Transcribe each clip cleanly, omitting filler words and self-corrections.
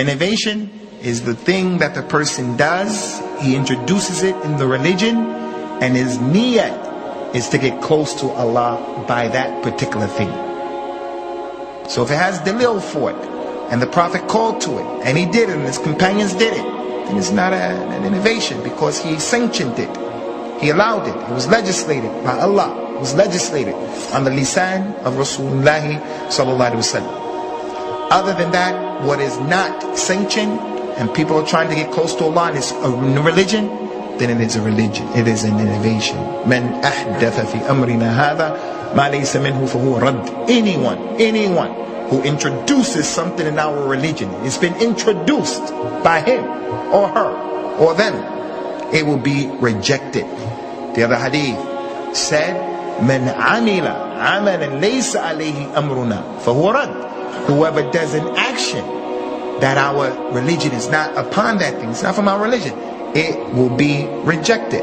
The innovation is the thing that the person does. He introduces it in the religion, and his niyat is to get close to Allah by that particular thing. So if it has dalil for it, and the Prophet called to it, and he did it, and his companions did it, then it's not an innovation, because he sanctioned it. He allowed it. It was legislated by Allah. It was legislated on the lisan of Rasulullah sallallahu alaihi wasallam. Other than that, what is not sanctioned, and people are trying to get close to Allah, and it's a religion, then it is a religion. It is an innovation. Man ahdatha fi amrina hadha ma laysa minhu fahuwa radd. Anyone who introduces something in our religion, it's been introduced by him or her or them, it will be rejected. The other hadith said, Man amila amalan laysa alayhi amruna fahuwa radd. Whoever does an action that our religion is not upon that thing, it's not from our religion, it will be rejected.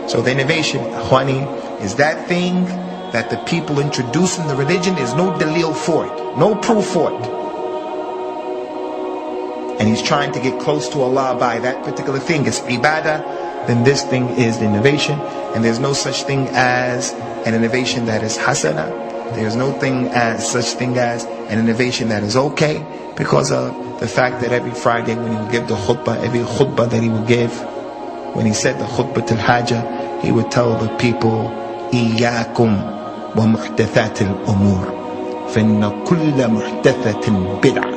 So the innovation, akhwani, is that thing that the people introduce in the religion. There's no dalil for it, no proof for it, and he's trying to get close to Allah by that particular thing. It's ibadah. Then this thing is the innovation, and there's no such thing as an innovation that is hasana. There's no such thing as an innovation that is okay, because of the fact that every Friday when he would give the khutbah, every khutbah that he would give, when he said the khutbah al-hajah, he would tell the people, إِيَّاكُمْ وَمُحْدَثَاتِ الْأُمُورِ فَإِنَّ كُلَّ مُحْدَثَةٍ بِدْعَةٍ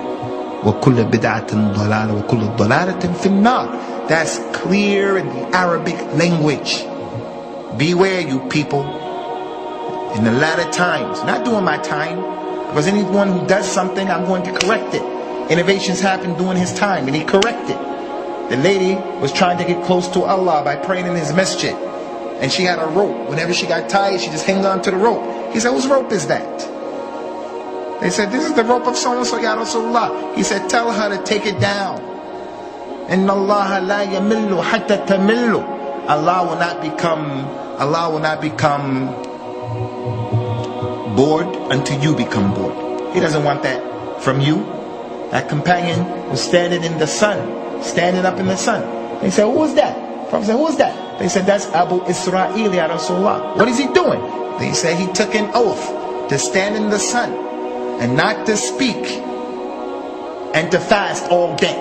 وَكُلَّ بِدْعَةٍ ضَلَالَةٍ وَكُلَّ ضَلَالَةٍ فِي النَّارِ. That's clear in the Arabic language. Beware, you people, in the latter times, not during my time, because anyone who does something, I'm going to correct it. Innovations happened during his time, and he corrected. The lady was trying to get close to Allah by praying in his masjid, and she had a rope. Whenever she got tired, she just hung on to the rope. He said, whose rope is that? They said, this is the rope of so-and-so, Ya Rasulullah. He said, tell her to take it down. Inna Allah la yamillu hatta tamillu. Allah will not become bored until you become bored. He doesn't want that from you. That companion was standing in the sun, standing up in the sun. They said, who was that? Prophet said, who was that? They said, that's Abu Israel, Ya Rasulullah. What is he doing? They said, he took an oath to stand in the sun and not to speak and to fast all day.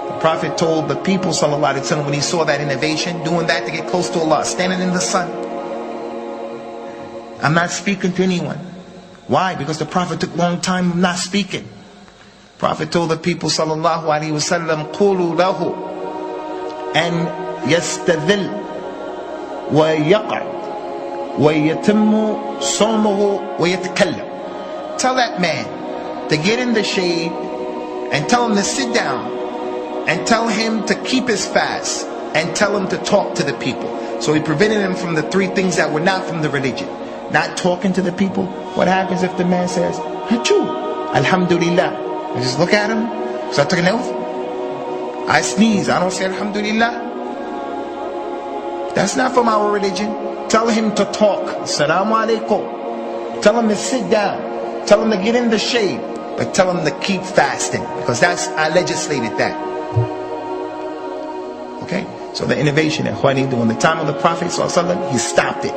The Prophet told the people, sallallahu alaihi wasallam, when he saw that innovation, doing that to get close to Allah, standing in the sun, I'm not speaking to anyone. Why? Because the Prophet took a long time not speaking. The Prophet told the people, sallallahu alaihi wasallam, قُولُوا لَهُ أَنْ يَسْتَذِلْ وَيَقْعُدْ وَيَتِمُّ صَوْمُهُ وَيَتَكَلَّمْ. Tell that man to get in the shade, and tell him to sit down, and tell him to keep his fast, and tell him to talk to the people. So he prevented him from the three things that were not from the religion. Not talking to the people. What happens if the man says, Achoo, Alhamdulillah? You just look at him. So I took an oath. I sneeze, I don't say Alhamdulillah. That's not from our religion. Tell him to talk. Assalamu alaikum. Tell him to sit down. Tell him to get in the shade. But tell him to keep fasting, because I legislated that. Okay? So the innovation that Khwani during the time of the Prophet ﷺ, he stopped it.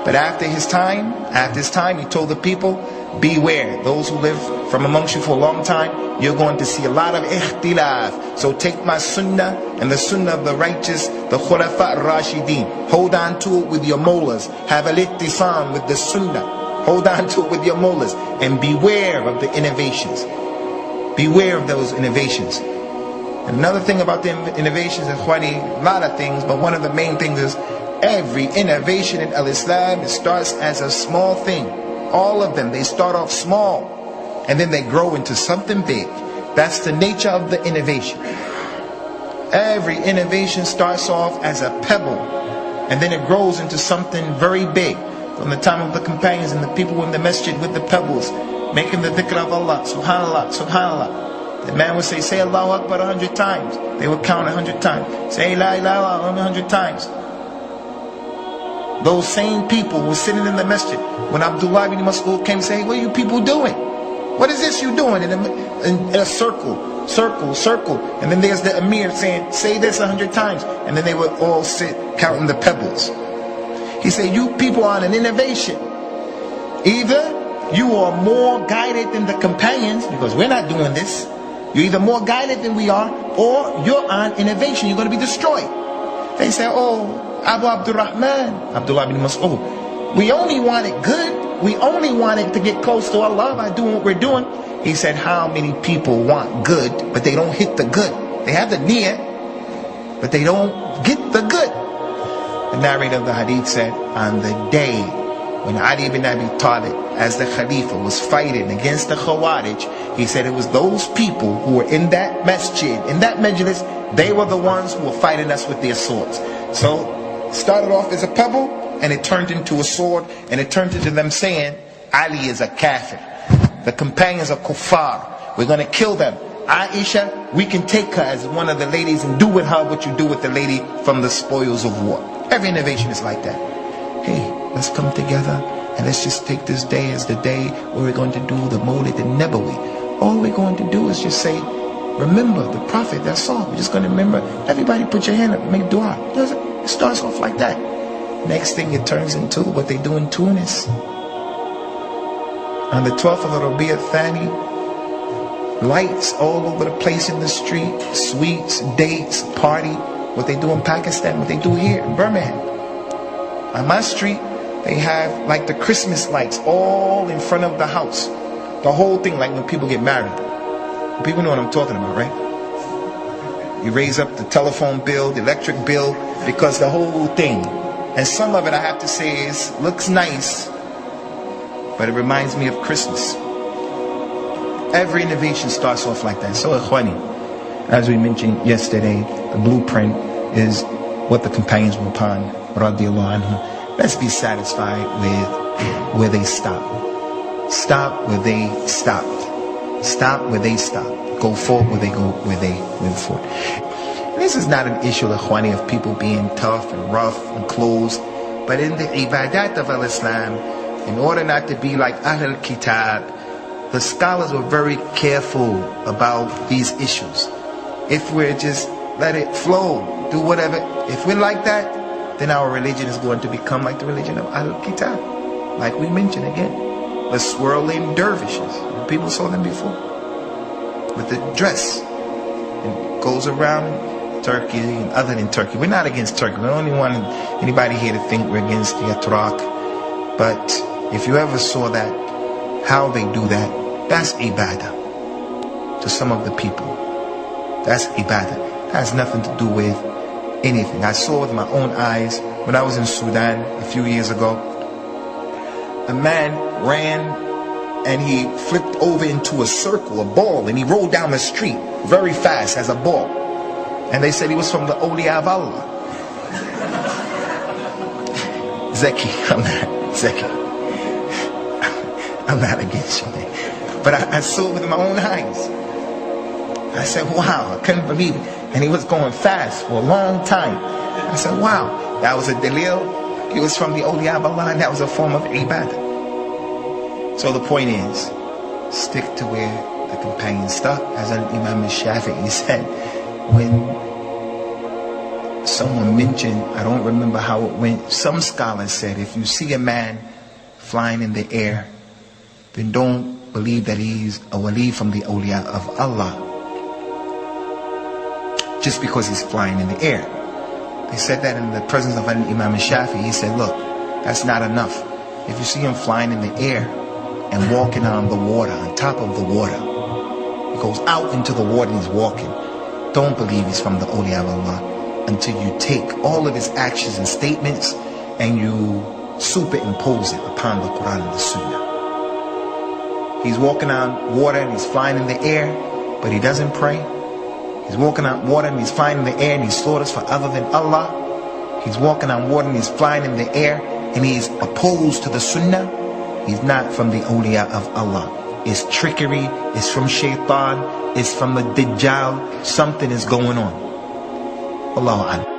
But after his time, he told the people, beware, those who live from amongst you for a long time, you're going to see a lot of ikhtilaf. So take my sunnah and the sunnah of the righteous, the khulafa ar-rashideen. Hold on to it with your molars. Have a littisam with the sunnah. Hold on to it with your molars. And beware of the innovations. Beware of those innovations. And another thing about the innovations, and Khwani, a lot of things, but one of the main things is, every innovation in Al-Islam, it starts as a small thing. All of them, they start off small, and then they grow into something big. That's the nature of the innovation. Every innovation starts off as a pebble, and then it grows into something very big. From the time of the companions and the people in the masjid with the pebbles, making the dhikr of Allah, subhanallah, subhanallah. The man would say Allahu Akbar 100 times. They would count 100 times. Say La ilaha illallah 100 times. Those same people were sitting in the masjid when Abdullah ibn Mas'ud came and said, hey, what are you people doing? What is this you doing in a circle circle, circle. And then there's the Amir saying, say this 100 times. And then they would all sit counting the pebbles. He said, you people are on an innovation. Either you are more guided than the companions, because we're not doing this. You're either more guided than we are, or you're on innovation. You're going to be destroyed. They say, oh, Abu Abdurrahman, Abdullah bin Mas'ud, we only wanted good. We only wanted to get close to Allah by doing what we're doing. He said, how many people want good, but they don't hit the good? They have the niyyah, but they don't get the good. The narrator of the hadith said, on the day when Ali ibn Abi Talib, as the Khalifa, was fighting against the Khawarij, he said it was those people who were in that masjid, in that majlis, they were the ones who were fighting us with their swords. So, it started off as a pebble, and it turned into a sword, and it turned into them saying, Ali is a kafir. The companions are kuffar. We're going to kill them. Aisha, we can take her as one of the ladies and do with her what you do with the lady from the spoils of war. Every innovation is like that. Hey, let's come together and let's just take this day as the day where we're going to do the Mawlid al-Nabawi. All we're going to do is just say, remember the Prophet, that's all. We're just going to remember. Everybody put your hand up, make dua. It starts off like that. Next thing it turns into what they do in Tunis. On the 12th of the Rabi' al-Thani, lights all over the place in the street, sweets, dates, party. What they do in Pakistan, what they do here in Birmingham. On my street, they have like the Christmas lights all in front of the house. The whole thing, like when people get married. People know what I'm talking about, right? You raise up the telephone bill, the electric bill, because the whole thing. And some of it, I have to say, looks nice, but it reminds me of Christmas. Every innovation starts off like that. So, Ikhwani, as we mentioned yesterday, the blueprint is what the companions were upon, radiallahu anhum. Let's be satisfied with where they stopped. Stop where they stopped. Stop where they stopped. Go forward where they went forward. This is not an issue, Ikhwani, of people being tough and rough and closed. But in the ibadat of al-Islam, in order not to be like Ahl al-Kitab, the scholars were very careful about these issues. If we're just let it flow, do whatever, if we're like that, then our religion is going to become like the religion of Ahl al-Kitab. Like we mentioned again, the swirling dervishes. People saw them before. With the dress. And goes around Turkey and other than Turkey. We're not against Turkey. We don't want anybody here to think we're against the Atrak. But if you ever saw that, how they do that, that's ibadah to some of the people. That's ibadah. That has nothing to do with anything. I saw with my own eyes when I was in Sudan a few years ago. A man ran and he flipped over into a circle, a ball, and he rolled down the street very fast as a ball. And they said he was from the awliya of Allah. Zeki, I'm not against you, man. But I saw it with my own eyes. I said, wow, I couldn't believe it. And he was going fast for a long time. I said, wow, that was a dalil. He was from the awliya of Allah, and that was a form of ibadah. So the point is, stick to where the companions stuck. As Imam al-Shafi'i said, when someone mentioned, I don't remember how it went, some scholars said, if you see a man flying in the air, then don't believe that he's a wali from the awliya of Allah, just because he's flying in the air. They said that in the presence of Imam al-Shafi'i. He said, look, that's not enough. If you see him flying in the air and walking on the water, on top of the water, he goes out into the water and he's walking, don't believe he's from the awliya of Allah until you take all of his actions and statements and you superimpose it upon the Quran and the Sunnah. He's walking on water and he's flying in the air, but he doesn't pray. He's walking on water and he's flying in the air and he slaughters for other than Allah. He's walking on water and he's flying in the air and he's opposed to the Sunnah. He's not from the awliya of Allah. It's trickery, it's from shaitan, it's from the Dajjal. Something is going on. Allahu Akbar.